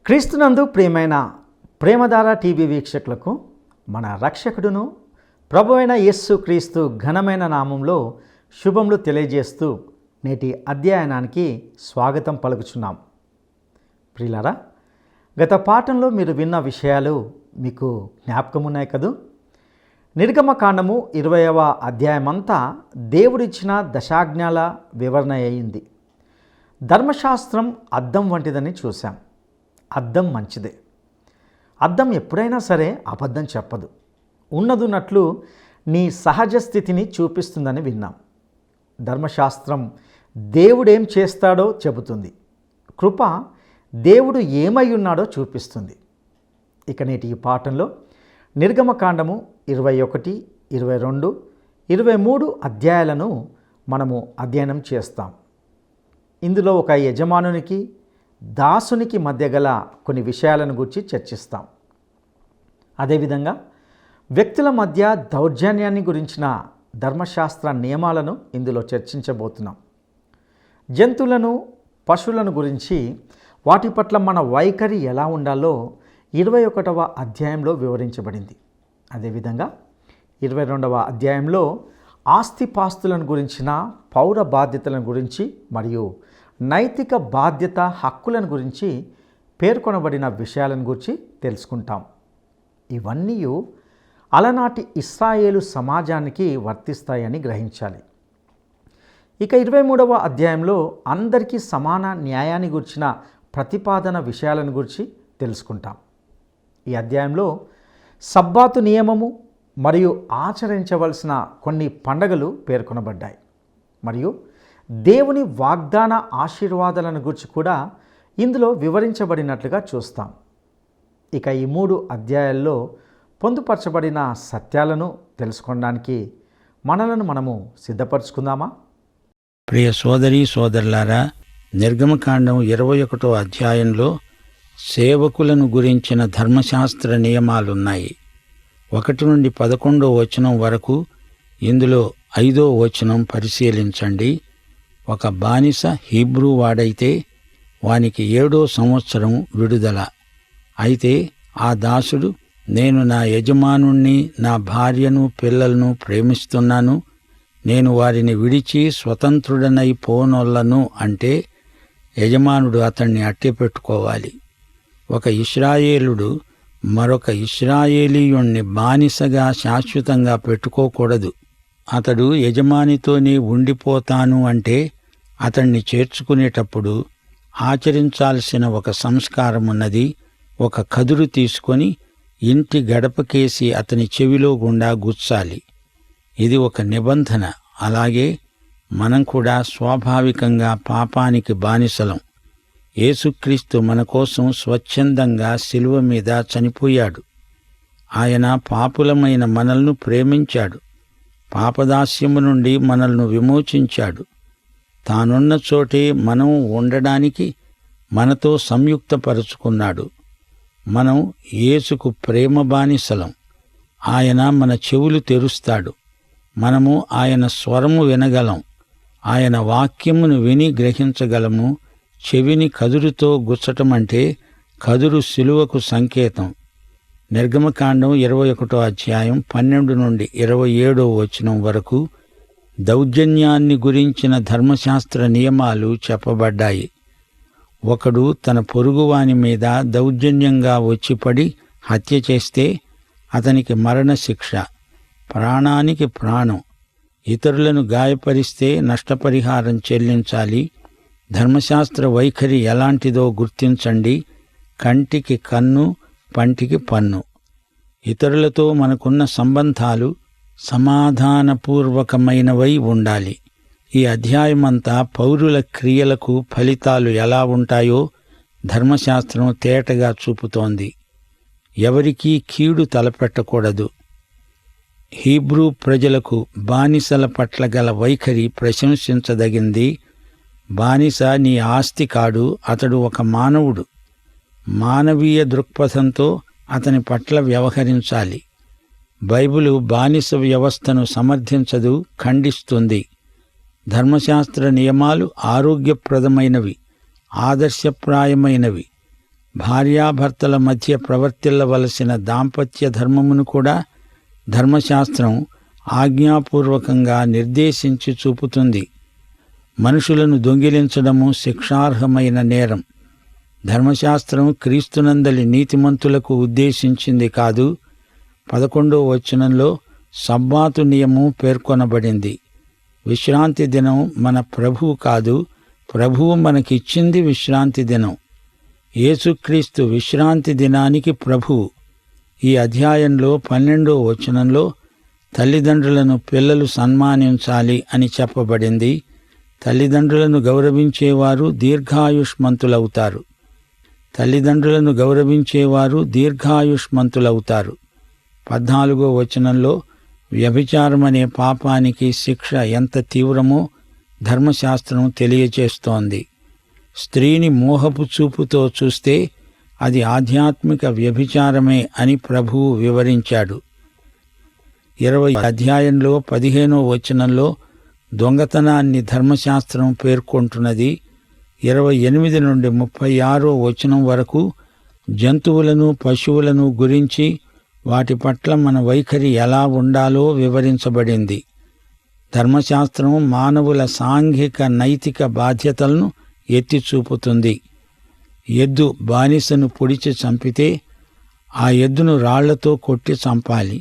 క్రీస్తునందు ప్రియమైన ప్రేమధార టీవీ వీక్షకులకు మన రక్షకుడును ప్రభువైన యేసు క్రీస్తు ఘనమైన నామంలో శుభములు తెలియజేస్తూ నేటి అధ్యయనానికి స్వాగతం పలుకుచున్నాం. ప్రియులారా, గత పాఠంలో మీరు విన్న విషయాలు మీకు జ్ఞాపకమున్నాయి కదూ. నిర్గమకాండము 20వ అధ్యాయమంతా దేవుడిచ్చిన దశాజ్ఞల వివరణ అయింది. ధర్మశాస్త్రం అద్దం వంటిదని చూశాం. అద్దం మంచిదే. అద్దం ఎప్పుడైనా సరే అబద్ధం చెప్పదు. ఉన్నదున్నట్లు నీ సహజ స్థితిని చూపిస్తుందని విన్నాం. ధర్మశాస్త్రం దేవుడేం చేస్తాడో చెబుతుంది. కృప దేవుడు ఏమై ఉన్నాడో చూపిస్తుంది. ఇక నేటి ఈ పాఠంలో నిర్గమకాండము 21, 22, 23 అధ్యాయాలను మనము అధ్యయనం చేస్తాం. ఇందులో ఒక యజమానునికి దాసునికి మధ్య గల కొన్ని విషయాలను గురించి చర్చిస్తాం. అదేవిధంగా వ్యక్తుల మధ్య దౌర్జన్యాన్ని గురించిన ధర్మశాస్త్ర నియమాలను ఇందులో చర్చించబోతున్నాం. జంతువులను, పశువులను గురించి వాటి పట్ల మన వైఖరి ఎలా ఉండాలో 21వ అధ్యాయంలో వివరించబడింది. అదేవిధంగా 22వ అధ్యాయంలో ఆస్తిపాస్తులను గురించిన పౌర బాధ్యతలను గురించి మరియు నైతిక బాధ్యత హక్కులను గురించి పేర్కొనబడిన విషయాలను గురించి తెలుసుకుంటాం. ఇవన్నీ అలనాటి ఇశ్రాయేలు సమాజానికి వర్తిస్తాయని గ్రహించాలి. ఇక 23వ అధ్యాయంలో అందరికీ సమాన న్యాయాన్ని గురించిన ప్రతిపాదన విషయాలను గురించి తెలుసుకుంటాం. ఈ అధ్యాయంలో సబ్బాతు నియమము మరియు ఆచరించవలసిన కొన్ని పండగలు పేర్కొనబడ్డాయి. మరియు దేవుని వాగ్దాన ఆశీర్వాదాలను గురించి కూడా ఇందులో వివరించబడినట్లుగా చూస్తాం. ఇక ఈ 3 అధ్యాయాల్లో పొందుపరచబడిన సత్యాలను తెలుసుకోవడానికి మనలను మనము సిద్ధపరచుకుందామా? ప్రియ సోదరీ సోదరులారా, నిర్గమకాండం 21వ అధ్యాయంలో సేవకులను గురించిన ధర్మశాస్త్ర నియమాలున్నాయి. 1 నుండి 11వ వచనం వరకు. ఇందులో 5వ వచనం పరిశీలించండి. ఒక బానిస హీబ్రూ వాడైతే వానికి 7వ సంవత్సరం విడుదల. అయితే ఆ దాసుడు, నేను నా యజమానుణ్ణి, నా భార్యను, పిల్లలను ప్రేమిస్తున్నాను, నేను వారిని విడిచి స్వతంత్రుడనై పోనొల్లను అంటే యజమానుడు అతన్ని అట్టెపెట్టుకోవాలి. ఒక ఇశ్రాయేలుడు మరొక ఇశ్రాయేలీయుణ్ణి బానిసగా శాశ్వతంగా పెట్టుకోకూడదు. అతడు యజమానితోనే ఉండిపోతాను అంటే అతన్ని చేర్చుకునేటప్పుడు ఆచరించాల్సిన ఒక సంస్కారం ఉన్నది. ఒక కదురు తీసుకొని ఇంటి గడపకేసి అతని చెవిలో గుండా గుచ్చాలి. ఇది ఒక నిబంధన. అలాగే మనం కూడా స్వాభావికంగా పాపానికి బానిసలం. యేసుక్రీస్తు మన కోసం స్వచ్ఛందంగా శిలువ మీద చనిపోయాడు. ఆయన పాపులమైన మనల్ని ప్రేమించాడు. పాపదాస్యము నుండి మనల్ని విమోచించాడు. తానున్న చోటే మనం ఉండడానికి మనతో సంయుక్తపరుచుకున్నాడు. మనం యేసుకు ప్రేమ బానిసలం. ఆయన మన చెవులు తెరుస్తాడు. మనము ఆయన స్వరము వినగలం. ఆయన వాక్యమును విని గ్రహించగలము. చెవిని కదురుతో గుచ్చటమంటే కదురు శిలువకు సంకేతం. నిర్గమకాండం 21వ అధ్యాయం 12 నుండి 27వ వచనం వరకు దౌర్జన్యాన్ని గురించిన ధర్మశాస్త్ర నియమాలు చెప్పబడ్డాయి. ఒకడు తన పొరుగువాని మీద దౌర్జన్యంగా వచ్చిపడి హత్య చేస్తే అతనికి మరణశిక్ష, ప్రాణానికి ప్రాణం. ఇతరులను గాయపరిస్తే నష్టపరిహారం చెల్లించాలి. ధర్మశాస్త్ర వైఖరి ఎలాంటిదో గుర్తించండి. కంటికి కన్ను, పంటికి పన్ను. ఇతరులతో మనకున్న సంబంధాలు సమాధానపూర్వకమైనవై ఉండాలి. ఈ అధ్యాయమంతా పౌరుల క్రియలకు ఫలితాలు ఎలా ఉంటాయో ధర్మశాస్త్రం తేటగా చూపుతోంది. ఎవరికీ కీడు తలపెట్టకూడదు. హీబ్రూ ప్రజలకు బానిసల పట్ల గల వైఖరి ప్రశంసించదగింది. బానిస నీ ఆస్తి కాడు, అతడు ఒక మానవుడు. మానవీయ దృక్పథంతో అతని పట్ల వ్యవహరించాలి. బైబిలు బానిస వ్యవస్థను సమర్థించదు, ఖండిస్తుంది. ధర్మశాస్త్ర నియమాలు ఆరోగ్యప్రదమైనవి, ఆదర్శప్రాయమైనవి. భార్యాభర్తల మధ్య ప్రవర్తిల్లవలసిన దాంపత్య ధర్మమును కూడా ధర్మశాస్త్రం ఆజ్ఞాపూర్వకంగా నిర్దేశించి చూపుతుంది. మనుషులను దొంగిలించడము శిక్షార్హమైన నేరం. ధర్మశాస్త్రం క్రీస్తునందలి నీతిమంతులకు ఉద్దేశించింది కాదు. 11వ వచనంలో సబ్బాతు నియమం పేర్కొనబడింది. విశ్రాంతి దినం మన ప్రభువు కాదు, ప్రభువు మనకిచ్చింది విశ్రాంతి దినం. యేసుక్రీస్తు విశ్రాంతి దినానికి ప్రభువు. ఈ అధ్యాయంలో 12వ వచనంలో తల్లిదండ్రులను పిల్లలు సన్మానించాలి అని చెప్పబడింది. తల్లిదండ్రులను గౌరవించేవారు దీర్ఘాయుష్మంతులవుతారు. తల్లిదండ్రులను గౌరవించేవారు దీర్ఘాయుష్మంతులవుతారు. 14వ వచనంలో వ్యభిచారమనే పాపానికి శిక్ష ఎంత తీవ్రమో ధర్మశాస్త్రం తెలియచేస్తోంది. స్త్రీని మోహపు చూపుతో చూస్తే అది ఆధ్యాత్మిక వ్యభిచారమే అని ప్రభువు వివరించాడు. 20వ అధ్యాయంలో 15వ వచనంలో దొంగతనాన్ని ధర్మశాస్త్రం పేర్కొంటున్నది. 28 నుండి 36వ వచనం వరకు జంతువులను పశువులను గురించి వాటి పట్ల మన వైఖరి ఎలా ఉండాలో వివరించబడింది. ధర్మశాస్త్రం మానవుల సాంఘిక నైతిక బాధ్యతలను ఎత్తి చూపుతుంది. ఎద్దు బానిసను పొడిచి చంపితే ఆ ఎద్దును రాళ్లతో కొట్టి చంపాలి.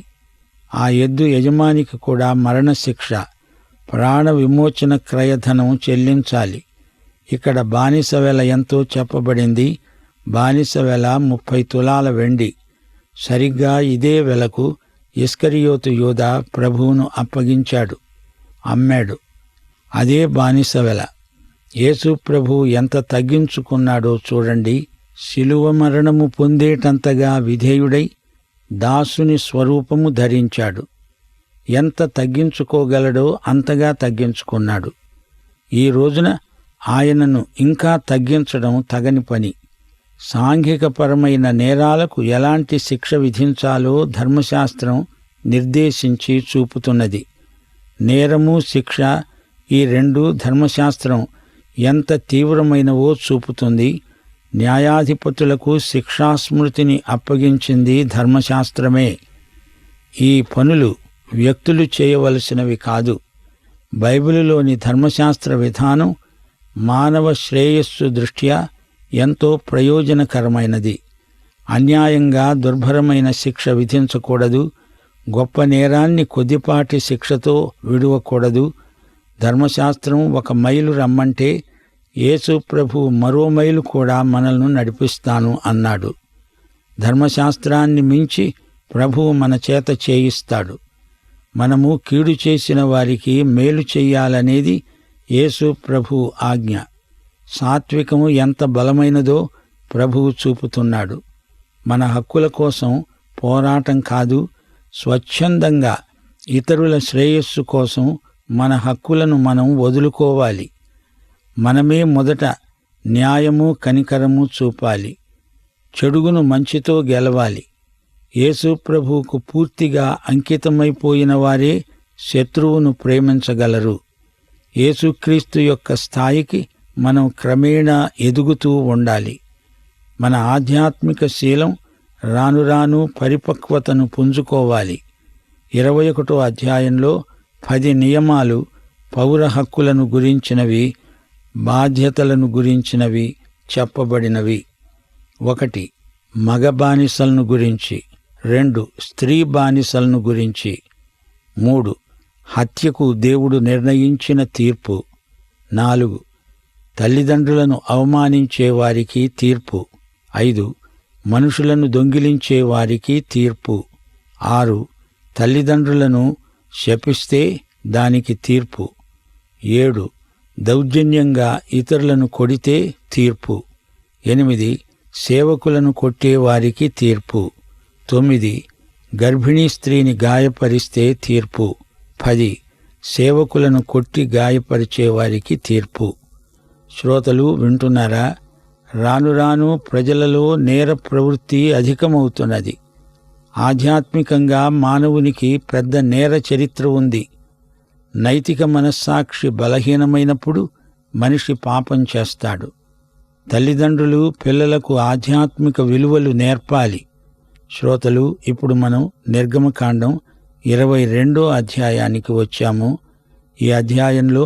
ఆ ఎద్దు యజమానికి కూడా మరణశిక్ష, ప్రాణ విమోచన క్రయధనం చెల్లించాలి. ఇక్కడ బానిస వెల ఎంతో చెప్పబడింది. బానిస వెల 30 తులాల వెండి. సరిగ్గా ఇదే వెలకు ఇస్కరియోతు యూదా ప్రభువును అప్పగించాడు, అమ్మాడు. అదే బానిస వెల. యేసు ప్రభువు ఎంత తగ్గించుకున్నాడో చూడండి. శిలువ మరణము పొందేటంతగా విధేయుడై దాసుని స్వరూపము ధరించాడు. ఎంత తగ్గించుకోగలడో అంతగా తగ్గించుకున్నాడు. ఈ రోజున ఆయనను ఇంకా తగ్గించడం తగని పని. సాంఘికపరమైన నేరాలకు ఎలాంటి శిక్ష విధించాలో ధర్మశాస్త్రం నిర్దేశించి చూపుతున్నది. నేరము, శిక్ష ఈ రెండూ ధర్మశాస్త్రం ఎంత తీవ్రమైనవో చూపుతుంది. న్యాయాధిపతులకు శిక్షాస్మృతిని అప్పగించింది ధర్మశాస్త్రమే. ఈ పనులు వ్యక్తులు చేయవలసినవి కాదు. బైబిలులోని ధర్మశాస్త్ర విధానం మానవ శ్రేయస్సు దృష్ట్యా ఎంతో ప్రయోజనకరమైనది. అన్యాయంగా దుర్భరమైన శిక్ష విధించకూడదు. గొప్ప నేరాన్ని కొద్దిపాటి శిక్షతో విడువకూడదు. ధర్మశాస్త్రం 1 మైలు రమ్మంటే యేసు ప్రభువు మరో మైలు కూడా మనల్ని నడిపిస్తాను అన్నాడు. ధర్మశాస్త్రాన్ని మించి ప్రభువు మన చేత చేయిస్తాడు. మనము కీడు చేసిన వారికి మేలు చెయ్యాలనేది యేసు ప్రభువు ఆజ్ఞ. సాత్వికము ఎంత బలమైనదో ప్రభువు చూపుతున్నాడు. మన హక్కుల కోసం పోరాటం కాదు, స్వచ్ఛందంగా ఇతరుల శ్రేయస్సు కోసం మన హక్కులను మనం వదులుకోవాలి. మనమే మొదట న్యాయము, కనికరము చూపాలి. చెడుగును మంచితో గెలవాలి. యేసు ప్రభువుకు పూర్తిగా అంకితమైపోయిన వారే శత్రువును ప్రేమించగలరు. యేసుక్రీస్తు యొక్క స్థాయికి మనం క్రమేణా ఎదుగుతూ ఉండాలి. మన ఆధ్యాత్మిక శీలం రాను రాను పరిపక్వతను పుంజుకోవాలి. 21వ అధ్యాయంలో 10 నియమాలు పౌర హక్కులను గురించినవి, బాధ్యతలను గురించినవి చెప్పబడినవి. 1 మగ బానిసలను గురించి, 2 స్త్రీ బానిసలను గురించి, 3 హత్యకు దేవుడు నిర్ణయించిన తీర్పు, 4 తల్లిదండ్రులను అవమానించే వారికి తీర్పు, 5 మనుషులను దొంగిలించే వారికి తీర్పు, 6 తల్లిదండ్రులను శపిస్తే దానికి తీర్పు, 7 దౌర్జన్యంగా ఇతరులను కొడితే తీర్పు, 8 సేవకులను కొట్టేవారికి తీర్పు, 9 గర్భిణీ స్త్రీని గాయపరిస్తే తీర్పు, 10 సేవకులను కొట్టి గాయపరిచేవారికి తీర్పు. శ్రోతలు వింటున్నారా? రాను రాను ప్రజలలో నేర ప్రవృత్తి అధికమవుతున్నది. ఆధ్యాత్మికంగా మానవునికి పెద్ద నేర చరిత్ర ఉంది. నైతిక మనస్సాక్షి బలహీనమైనప్పుడు మనిషి పాపం చేస్తాడు. తల్లిదండ్రులు పిల్లలకు ఆధ్యాత్మిక విలువలు నేర్పాలి. శ్రోతలు, ఇప్పుడు మనం నిర్గమకాండం 22వ అధ్యాయానికి వచ్చాము. ఈ అధ్యాయంలో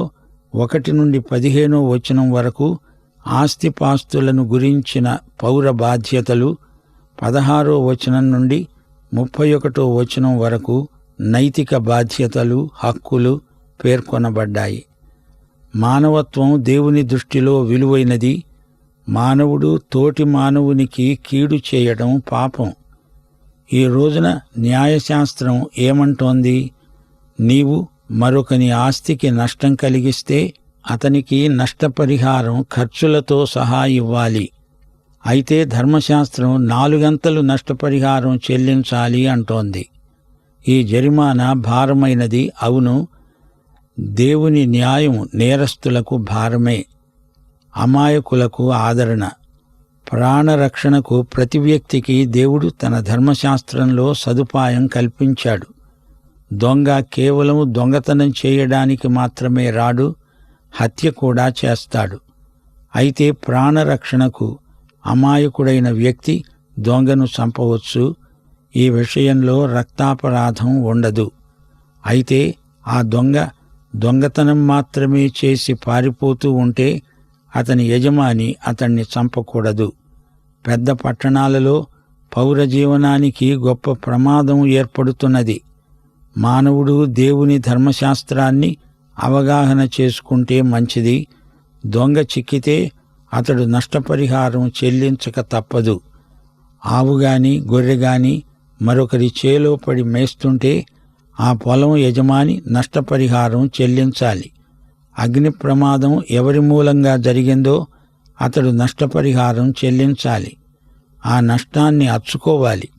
1 నుండి 15వ వచనం వరకు ఆస్తిపాస్తులను గురించిన పౌర బాధ్యతలు, 16వ వచనం నుండి 31వ వచనం వరకు నైతిక బాధ్యతలు, హక్కులు పేర్కొనబడ్డాయి. మానవత్వం దేవుని దృష్టిలో విలువైనది. మానవుడు తోటి మానవునికి కీడు చేయడం పాపం. ఈ రోజున న్యాయశాస్త్రం ఏమంటోంది? నీవు మరొకని ఆస్తికి నష్టం కలిగిస్తే అతనికి నష్టపరిహారం ఖర్చులతో సహా ఇవ్వాలి. అయితే ధర్మశాస్త్రం 4 నష్టపరిహారం చెల్లించాలి అంటోంది. ఈ జరిమానా భారమైనది. అవును, దేవుని న్యాయం నేరస్తులకు భారమే, అమాయకులకు ఆదరణ. ప్రాణరక్షణకు ప్రతి వ్యక్తికి దేవుడు తన ధర్మశాస్త్రంలో సదుపాయం కల్పించాడు. దొంగ కేవలం దొంగతనం చేయడానికి మాత్రమే రాడు, హత్య కూడా చేస్తాడు. అయితే ప్రాణరక్షణకు అమాయకుడైన వ్యక్తి దొంగను చంపవచ్చు. ఈ విషయంలో రక్తాపరాధం ఉండదు. అయితే ఆ దొంగ దొంగతనం మాత్రమే చేసి పారిపోతూ ఉంటే అతని యజమాని అతన్ని చంపకూడదు. పెద్ద పట్టణాలలో పౌర జీవనానికి గొప్ప ప్రమాదం ఏర్పడుతున్నది. మానవుడు దేవుని ధర్మశాస్త్రాన్ని అవగాహన చేసుకుంటే మంచిది. దొంగ చిక్కితే అతడు నష్టపరిహారం చెల్లించక తప్పదు. ఆవుగాని గొర్రెగాని మరొకరి చేలో పడి మేస్తుంటే ఆ పొలం యజమాని నష్టపరిహారం చెల్లించాలి. అగ్ని ప్రమాదం ఎవరి మూలంగా జరిగిందో అతడు నష్టపరిహారం చెల్లించాలి. ఆ నష్టాన్ని అచ్చుకోవాలి.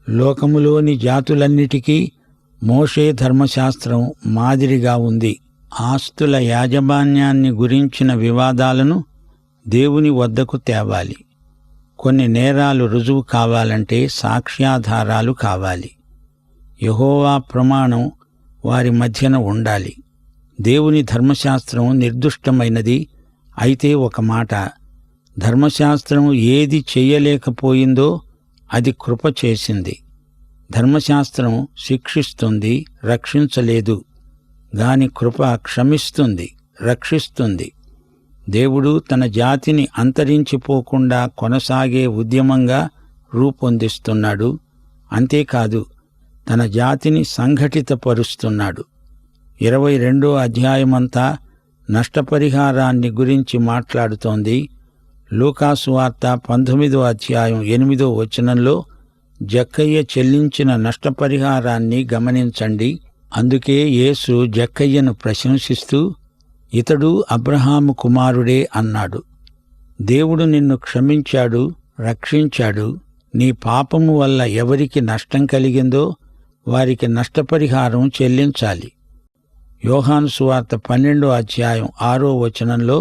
లోకములోని జాతులన్నిటికీ మోషే ధర్మశాస్త్రం మాదిరిగా ఉంది. ఆస్తుల యాజమాన్యాన్ని గురించిన వివాదాలను దేవుని వద్దకు తేవాలి. కొన్ని నేరాలు రుజువు కావాలంటే సాక్ష్యాధారాలు కావాలి. యెహోవా ప్రమాణం వారి మధ్యన ఉండాలి. దేవుని ధర్మశాస్త్రం నిర్దుష్టమైనది. అయితే ఒక మాట, ధర్మశాస్త్రం ఏది చెయ్యలేకపోయిందో అది కృప చేసింది. ధర్మశాస్త్రం శిక్షిస్తుంది, రక్షించలేదు. గాని కృప క్షమిస్తుంది, రక్షిస్తుంది. దేవుడు తన జాతిని అంతరించిపోకుండా కొనసాగే ఉద్యమంగా రూపొందిస్తున్నాడు. అంతేకాదు, తన జాతిని సంఘటితపరుస్తున్నాడు. 22వ అధ్యాయమంతా నష్టపరిహారాన్ని గురించి మాట్లాడుతోంది. లూకాసు వార్త 19వ అధ్యాయం 8వ వచనంలో జక్కయ్య చెల్లించిన నష్టపరిహారాన్ని గమనించండి. అందుకే యేసు జక్కయ్యను ప్రశంసిస్తూ, ఇతడు అబ్రహాము కుమారుడే అన్నాడు. దేవుడు నిన్ను క్షమించాడు, రక్షించాడు. నీ పాపము వల్ల ఎవరికి నష్టం కలిగిందో వారికి నష్టపరిహారం చెల్లించాలి. యోహాను సువార్త 12వ అధ్యాయం 6వ వచనంలో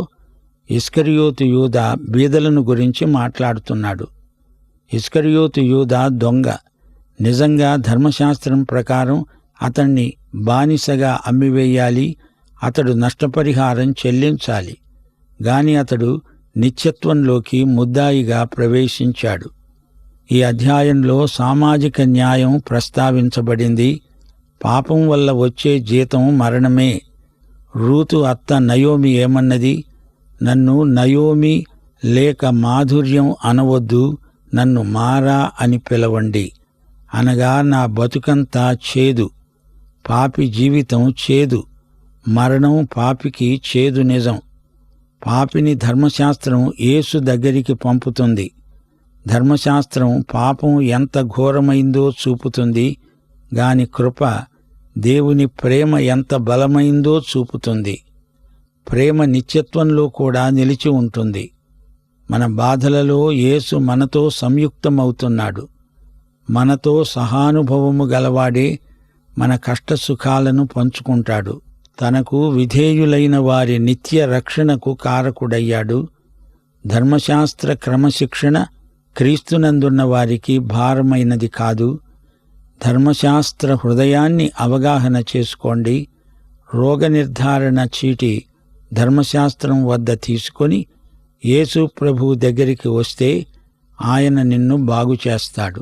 ఇస్కరియోతు యూదా బీదలను గురించి మాట్లాడుతున్నాడు. ఇస్కరియోతు యూదా దొంగ. నిజంగా ధర్మశాస్త్రం ప్రకారం అతన్ని బానిసగా అమ్మివేయాలి. అతడు నష్టపరిహారం చెల్లించాలి. గాని అతడు నిత్యత్వంలోకి ముద్దాయిగా ప్రవేశించాడు. ఈ అధ్యాయంలో సామాజిక న్యాయం ప్రస్తావించబడింది. పాపం వల్ల వచ్చే జీతం మరణమే. రూతు అత్త నయోమి ఏమన్నది? నన్ను నయోమి లేక మాధుర్యం అనవద్దు, నన్ను మారా అని పిలవండి. అనగా నా బతుకంతా చేదు. పాపి జీవితం చేదు. మరణం పాపికి చేదు నిజం. పాపిని ధర్మశాస్త్రం యేసు దగ్గరికి పంపుతుంది. ధర్మశాస్త్రం పాపం ఎంత ఘోరమైందో చూపుతుంది. గాని కృప దేవుని ప్రేమ ఎంత బలమైందో చూపుతుంది. ప్రేమ నిత్యత్వంలో కూడా నిలిచి ఉంటుంది. మన బాధలలో యేసు మనతో సంయుక్తమవుతున్నాడు. మనతో సహానుభవము గలవాడే మన కష్టసుఖాలను పంచుకుంటాడు. తనకు విధేయులైన వారి నిత్య రక్షణకు కారకుడయ్యాడు. ధర్మశాస్త్ర క్రమశిక్షణ క్రీస్తునందున్న వారికి భారమైనది కాదు. ధర్మశాస్త్ర హృదయాన్ని అవగాహన చేసుకోండి. రోగ నిర్ధారణ చీటి ధర్మశాస్త్రం వద్ద తీసుకొని యేసు ప్రభువు దగ్గరికి వస్తే ఆయన నిన్ను బాగు చేస్తాడు.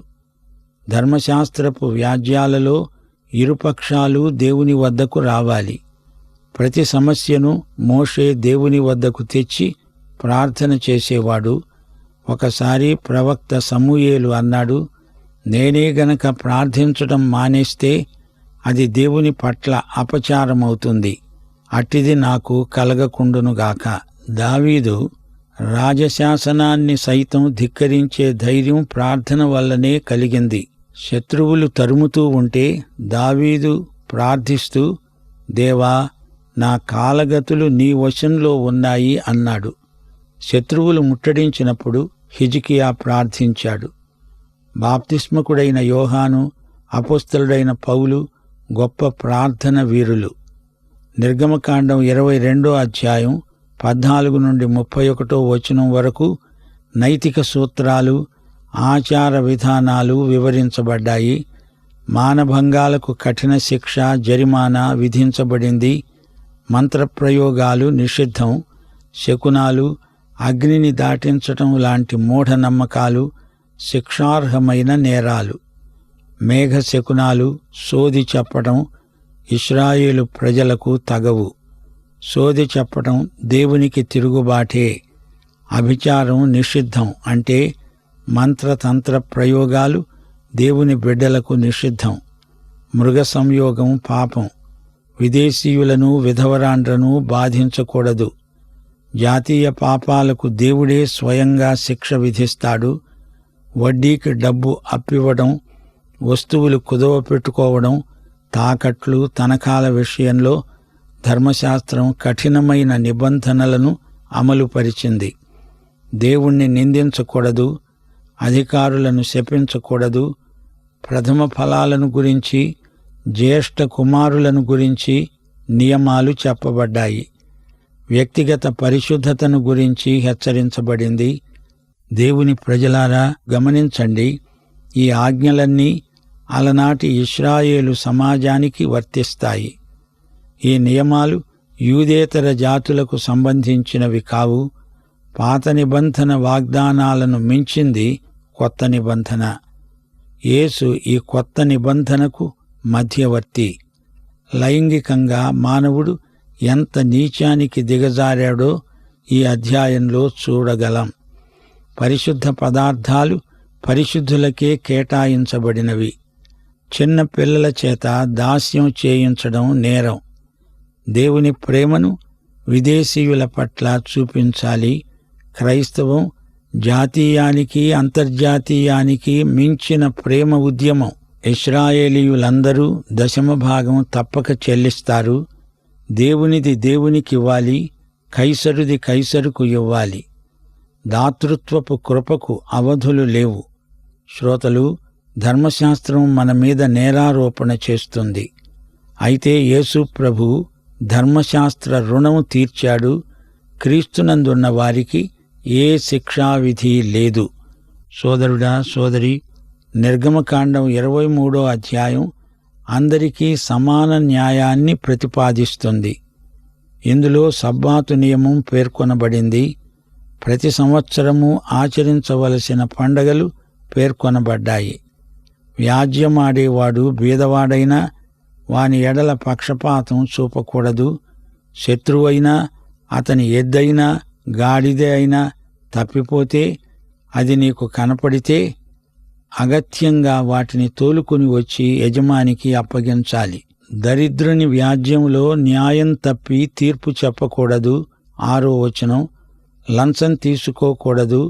ధర్మశాస్త్రపు వ్యాజ్యాలలో ఇరుపక్షాలు దేవుని వద్దకు రావాలి. ప్రతి సమస్యను మోషే దేవుని వద్దకు తెచ్చి ప్రార్థన చేసేవాడు. ఒకసారి ప్రవక్త సమూయేలు అన్నాడు, నేనే గనక ప్రార్థించటం మానేస్తే అది దేవుని పట్ల అపచారమవుతుంది. అట్టిది నాకు కలగకుండునుగాక. దావీదు రాజశాసనాన్ని సైతం ధిక్కరించే ధైర్యం ప్రార్థన వల్లనే కలిగింది. శత్రువులు తరుముతూ ఉంటే దావీదు ప్రార్థిస్తూ, దేవా, నా కాలగతులు నీ వశంలో ఉన్నాయి అన్నాడు. శత్రువులు ముట్టడించినప్పుడు హిజ్కియా ప్రార్థించాడు. బాప్తిస్మకుడైన యోహాను, అపోస్తలుడైన పౌలు గొప్ప ప్రార్థన వీరులు. నిర్గమకాండం 22వ అధ్యాయం 14 నుండి 31వ వచనం వరకు నైతిక సూత్రాలు, ఆచార విధానాలు వివరించబడ్డాయి. మానభంగాలకు కఠిన శిక్ష, జరిమానా విధించబడింది. మంత్రప్రయోగాలు నిషిద్ధం. శకునాలు, అగ్నిని దాటించటం లాంటి మూఢనమ్మకాలు శిక్షార్హమైన నేరాలు. మేఘ శకునాలు, సోది చెప్పటం ఇశ్రాయేలు ప్రజలకు తగవు. సోది చెప్పటం దేవునికి తిరుగుబాటే. అభిచారం నిషిద్ధం, అంటే మంత్రతంత్ర ప్రయోగాలు దేవుని బిడ్డలకు నిషిద్ధం. మృగ సంయోగం పాపం. విదేశీయులను, విధవరాండ్రను బాధించకూడదు. జాతీయ పాపాలకు దేవుడే స్వయంగా శిక్ష విధిస్తాడు. వడ్డీకి డబ్బు అప్పివ్వడం, వస్తువులు కుదవ పెట్టుకోవడం, తాకట్లు, తనఖాల విషయంలో ధర్మశాస్త్రం కఠినమైన నిబంధనలను అమలుపరిచింది. దేవుణ్ణి నిందించకూడదు, అధికారులను శపించకూడదు. ప్రథమ ఫలాలను గురించి, జ్యేష్ఠ కుమారులను గురించి నియమాలు చెప్పబడ్డాయి. వ్యక్తిగత పరిశుద్ధతను గురించి హెచ్చరించబడింది. దేవుని ప్రజలారా, గమనించండి, ఈ ఆజ్ఞలన్నీ అలనాటి ఇశ్రాయేలు సమాజానికి వర్తిస్తాయి. ఈ నియమాలు యూదేతర జాతులకు సంబంధించినవి కావు. పాత నిబంధన వాగ్దానాలను మించింది కొత్త నిబంధన. యేసు ఈ కొత్త నిబంధనకు మధ్యవర్తి. లైంగికంగా మానవుడు ఎంత నీచానికి దిగజారాడో ఈ అధ్యాయంలో చూడగలం. పరిశుద్ధ పదార్థాలు పరిశుద్ధులకే కేటాయించబడినవి. చిన్న పిల్లల చేత దాస్యం చేయించడం నేరం. దేవుని ప్రేమను విదేశీయుల పట్ల చూపించాలి. క్రైస్తవం జాతీయానికి, అంతర్జాతీయానికి మించిన ప్రేమ ఉద్యమం. ఇశ్రాయేలీయులందరూ దశమభాగం తప్పక చెల్లిస్తారు. దేవునిది దేవునికివ్వాలి, కైసరుది కైసరుకు ఇవ్వాలి. దాతృత్వపు కృపకు అవధులు లేవు. శ్రోతలు, ధర్మశాస్త్రం మన మీద నేరారోపణ చేస్తుంది. అయితే యేసు ప్రభు ధర్మశాస్త్ర రుణము తీర్చాడు. క్రీస్తునందున్న వారికి ఏ శిక్షావిధి లేదు. సోదరుడా, సోదరి, నిర్గమకాండం 23వ అధ్యాయం అందరికీ సమాన న్యాయాన్ని ప్రతిపాదిస్తుంది. ఇందులో సబ్బాతు నియమం పేర్కొనబడింది. ప్రతి సంవత్సరము ఆచరించవలసిన పండగలు పేర్కొనబడ్డాయి. వ్యాజ్యమాడేవాడు బీదవాడైనా వాని ఎడల పక్షపాతం చూపకూడదు. శత్రువైనా, అతని ఎద్దైనా, గాడిదే అయినా తప్పిపోతే, అది నీకు కనపడితే అగత్యంగా వాటిని తోలుకొని వచ్చి యజమానికి అప్పగించాలి. దరిద్రుని వ్యాజ్యంలో న్యాయం తప్పి తీర్పు చెప్పకూడదు. 6వ వచనం, లంచం తీసుకోకూడదు.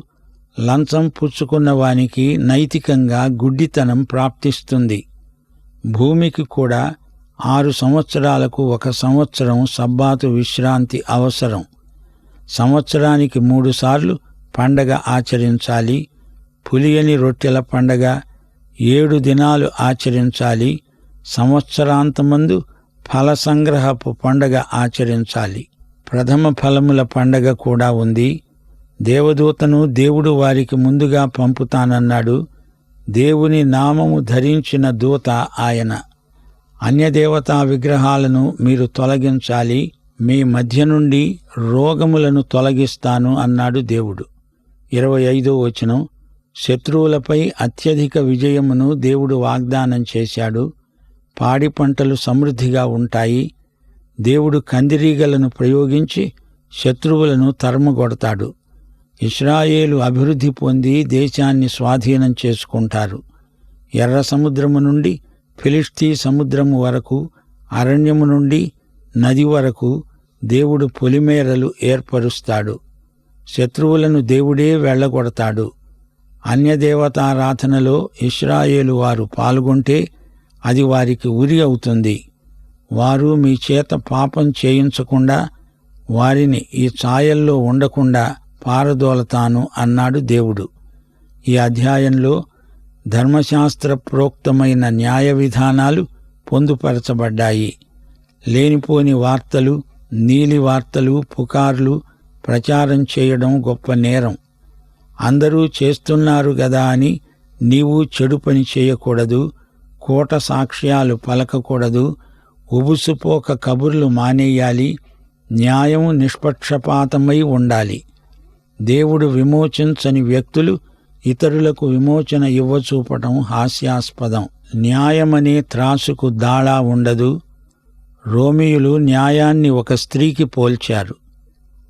లంచం పుచ్చుకున్న వానికి నైతికంగా గుడ్డితనం ప్రాప్తిస్తుంది. భూమికి కూడా 6 సంవత్సరాలకు 1 సంవత్సరం సబ్బాతు విశ్రాంతి అవసరం. సంవత్సరానికి 3 సార్లు పండగ ఆచరించాలి. పులియని రొట్టెల పండగ 7 దినాలు ఆచరించాలి. సంవత్సరాంతమందు ఫల సంగ్రహపు పండగ ఆచరించాలి. ప్రథమ ఫలముల పండగ కూడా ఉంది. దేవదూతను దేవుడు వారికి ముందుగా పంపుతానన్నాడు. దేవుని నామము ధరించిన దూత ఆయన. అన్యదేవతా విగ్రహాలను మీరు తొలగించాలి. మీ మధ్య నుండి రోగములను తొలగిస్తాను అన్నాడు దేవుడు. 25వ వచనం, శత్రువులపై అత్యధిక విజయమును దేవుడు వాగ్దానం చేశాడు. పాడి పంటలు సమృద్ధిగా ఉంటాయి. దేవుడు కందిరీగలను ప్రయోగించి శత్రువులను తరుముగొడతాడు. ఇశ్రాయేలు అభివృద్ధి పొంది దేశాన్ని స్వాధీనం చేసుకుంటారు. ఎర్ర సముద్రము నుండి ఫిలిష్తీ సముద్రము వరకు, అరణ్యము నుండి నది వరకు దేవుడు పొలిమేరలు ఏర్పరుస్తాడు. శత్రువులను దేవుడే వెళ్ళగొడతాడు. అన్యదేవతారాధనలో ఇశ్రాయేలు వారు పాల్గొంటే అది వారికి ఉరి అవుతుంది. వారు మీ చేత పాపం చేయించకుండా వారిని ఈ ఛాయల్లో ఉండకుండా పారదోలతాను అన్నాడు దేవుడు. ఈ అధ్యాయంలో ధర్మశాస్త్ర ప్రోక్తమైన న్యాయ విధానాలు పొందుపరచబడ్డాయి. లేనిపోని వార్తలు, నీలి వార్తలు, పుకార్లు ప్రచారం చేయడం గొప్ప నేరం. అందరూ చేస్తున్నారు గదా అని నీవు చెడు పని చేయకూడదు. కోట సాక్ష్యాలు పలకకూడదు. ఉబుసుపోక కబుర్లు మానేయాలి. న్యాయం నిష్పక్షపాతమై ఉండాలి. దేవుడు విమోచించని వ్యక్తులు ఇతరులకు విమోచన ఇవ్వచూపటం హాస్యాస్పదం. న్యాయమనే త్రాసుకు దాళా ఉండదు. రోమీయులు న్యాయాన్ని ఒక స్త్రీకి పోల్చారు.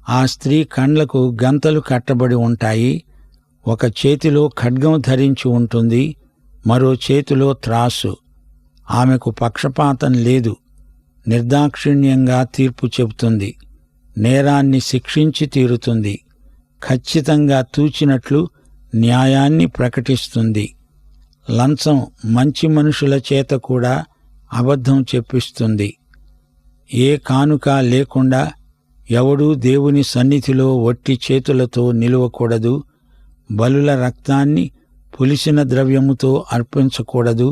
ఆ స్త్రీ కండ్లకు గంతలు కట్టబడి ఉంటాయి. ఒక చేతిలో ఖడ్గం ధరించి ఉంటుంది, మరో చేతిలో త్రాసు. ఆమెకు పక్షపాతం లేదు. నిర్దాక్షిణ్యంగా తీర్పు చెబుతుంది. నేరాన్ని శిక్షించి తీరుతుంది. ఖచ్చితంగా తూచినట్లు న్యాయాన్ని ప్రకటిస్తుంది. లంచం మంచి మనుషుల చేత కూడా అబద్ధం చెప్పిస్తుంది. ఏ కానుక లేకుండా ఎవడూ దేవుని సన్నిధిలో వట్టి చేతులతో నిలువకూడదు. బలుల రక్తాన్ని పులిసిన ద్రవ్యముతో అర్పించకూడదు.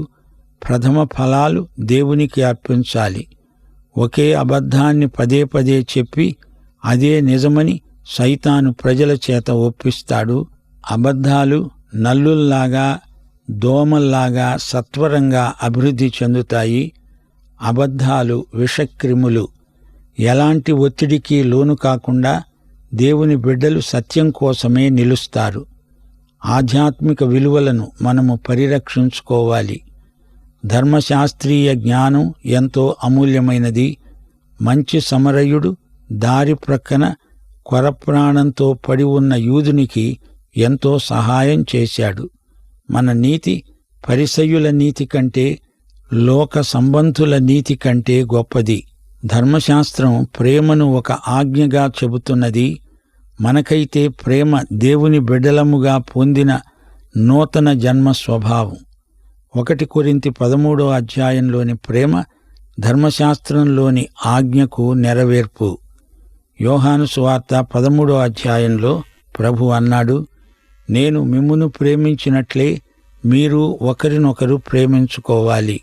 ప్రథమ ఫలాలు దేవునికి అర్పించాలి. ఒకే అబద్ధాన్ని పదే పదే చెప్పి అదే నిజమని సైతాను ప్రజల చేత ఒప్పిస్తాడు. అబద్ధాలు నల్లుల్లాగా, దోమల్లాగా సత్వరంగా అభివృద్ధి చెందుతాయి. అబద్ధాలు విషక్రిములు. ఎలాంటి ఒత్తిడికి లోను కాకుండా దేవుని బిడ్డలు సత్యం కోసమే నిలుస్తారు. ఆధ్యాత్మిక విలువలను మనము పరిరక్షించుకోవాలి. ధర్మశాస్త్రీయ జ్ఞానం ఎంతో అమూల్యమైనది. మంచి సమరయుడు దారి ప్రక్కన కొరప్రాణంతో పడి ఉన్న యూదునికి ఎంతో సహాయం చేశాడు. మన నీతి పరిసయ్యుల నీతి కంటే, లోక సంబంధుల నీతి కంటే గొప్పది. ధర్మశాస్త్రం ప్రేమను ఒక ఆజ్ఞగా చెబుతున్నది. మనకైతే ప్రేమ దేవుని బిడ్డలముగా పొందిన నూతన జన్మ స్వభావం. 1 కొరింథీ 13వ అధ్యాయంలోని ప్రేమ ధర్మశాస్త్రంలోని ఆజ్ఞకు నెరవేర్పు. యోహాను సువార్త 13వ అధ్యాయంలో ప్రభు అన్నాడు, నేను మిమ్మును ప్రేమించినట్లే మీరు ఒకరినొకరు ప్రేమించుకోవాలి.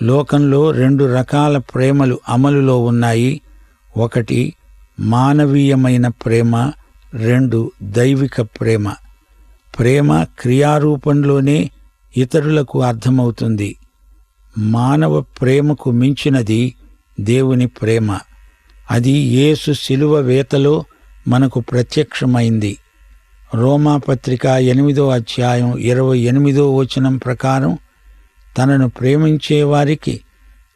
లోకంలో 2 రకాల ప్రేమలు అమలులో ఉన్నాయి. 1 మానవీయమైన ప్రేమ, 2 దైవిక ప్రేమ. ప్రేమ క్రియారూపంలోనే ఇతరులకు అర్థమవుతుంది. మానవ ప్రేమకు మించినది దేవుని ప్రేమ. అది యేసు శిలువ వేతలో మనకు ప్రత్యక్షమైంది. రోమాపత్రిక 8వ అధ్యాయం 28వ వచనం ప్రకారం తనను ప్రేమించేవారికి,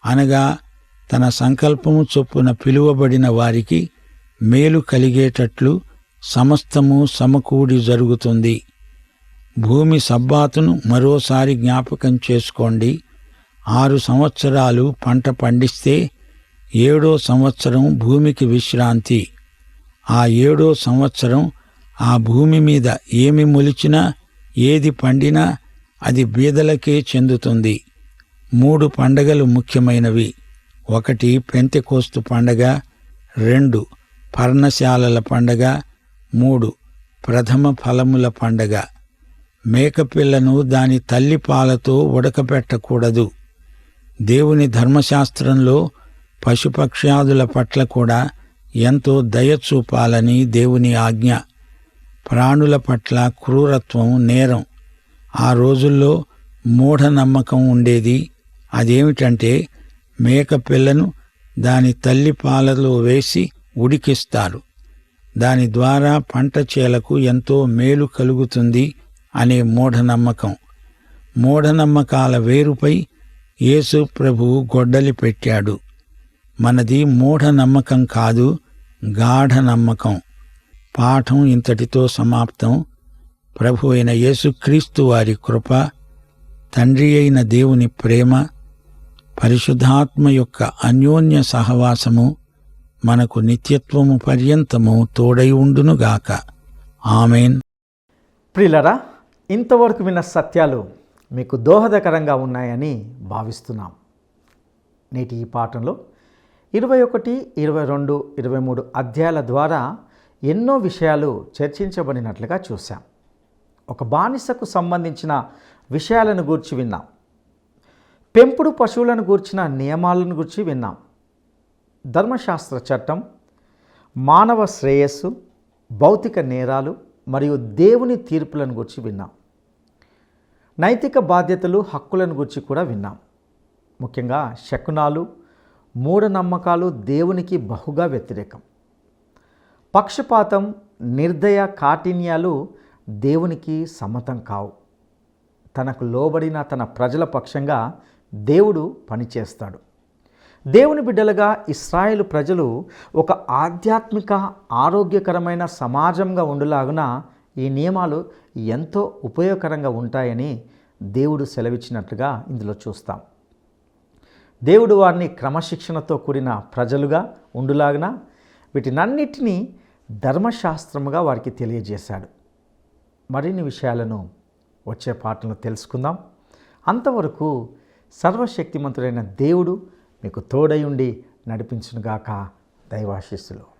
అనగా తన సంకల్పము చొప్పున పిలువబడిన వారికి మేలు కలిగేటట్లు సమస్తము సమకూడి జరుగుతుంది. భూమి సబ్బాతును మరోసారి జ్ఞాపకం చేసుకోండి. 6 సంవత్సరాలు పంట పండిస్తే 7వ సంవత్సరం భూమికి విశ్రాంతి. ఆ 7వ సంవత్సరం ఆ భూమి మీద ఏమి మొలిచినా, ఏది పండినా అది బీదలకే చెందుతుంది. 3 పండగలు ముఖ్యమైనవి. 1 పెంతెకోస్తు పండగ, 2 పర్ణశాలల పండగ, 3 ప్రథమ ఫలముల పండగ. మేకపిల్లను దాని తల్లి పాలతో ఉడకపెట్టకూడదు. దేవుని ధర్మశాస్త్రంలో పశుపక్ష్యాదుల పట్ల కూడా ఎంతో దయ చూపాలని దేవుని ఆజ్ఞ. ప్రాణుల పట్ల క్రూరత్వం నేరం. ఆ రోజుల్లో మూఢనమ్మకం ఉండేది. అదేమిటంటే మేకపిల్లను దాని తల్లి పాలలో వేసి ఉడికిస్తారు. దాని ద్వారా పంట చేలకు ఎంతో మేలు కలుగుతుంది అనే మూఢనమ్మకం. మూఢనమ్మకాల వేరుపై యేసు ప్రభువు గొడ్డలి పెట్టాడు. మనది మూఢనమ్మకం కాదు, గాఢ నమ్మకం. పాఠం ఇంతటితో సమాప్తం. ప్రభు అయిన యేసుక్రీస్తు వారి కృప, తండ్రి అయిన దేవుని ప్రేమ, పరిశుద్ధాత్మ యొక్క అన్యోన్య సహవాసము మనకు నిత్యత్వము పర్యంతము తోడై ఉండునుగాక. ఆమేన్. ప్రియులరా, ఇంతవరకు విన్న సత్యాలు మీకు దోహదకరంగా ఉన్నాయని భావిస్తున్నాం. నేటి ఈ పాఠంలో 21, 22, 23 అధ్యాయాల ద్వారా ఎన్నో విషయాలు చర్చించబడినట్లుగా చూశాం. ఒక బానిసకు సంబంధించిన విషయాలను గూర్చి విన్నాం. పెంపుడు పశువులను గూర్చిన నియమాలను గురించి విన్నాం. ధర్మశాస్త్ర చట్టం, మానవ శ్రేయస్సు, భౌతిక నేరాలు మరియు దేవుని తీర్పులను గురించి విన్నాం. నైతిక బాధ్యతలు, హక్కులను గురించి కూడా విన్నాం. ముఖ్యంగా శకునాలు, మూఢనమ్మకాలు దేవునికి బహుగా వ్యతిరేకం. పక్షపాతం, నిర్దయ, కాఠిన్యాలు దేవునికి సమ్మతం కావు. తనకు లోబడిన తన ప్రజల పక్షంగా దేవుడు పనిచేస్తాడు. దేవుని బిడ్డలుగా ఇశ్రాయేలు ప్రజలు ఒక ఆధ్యాత్మిక, ఆరోగ్యకరమైన సమాజంగా ఉండులాగున ఈ నియమాలు ఎంతో ఉపయోగకరంగా ఉంటాయని దేవుడు సెలవిచ్చినట్లుగా ఇందులో చూస్తాం. దేవుడు వారిని క్రమశిక్షణతో కూడిన ప్రజలుగా ఉండులాగున వీటినన్నిటినీ ధర్మశాస్త్రముగా వారికి తెలియజేశాడు. మరిన్ని విషయాలను వచ్చే పాఠంలో తెలుసుకుందాం. అంతవరకు సర్వశక్తిమంతుడైన దేవుడు మీకు తోడై ఉండి నడిపించునుగాక. దైవాశీస్సులు.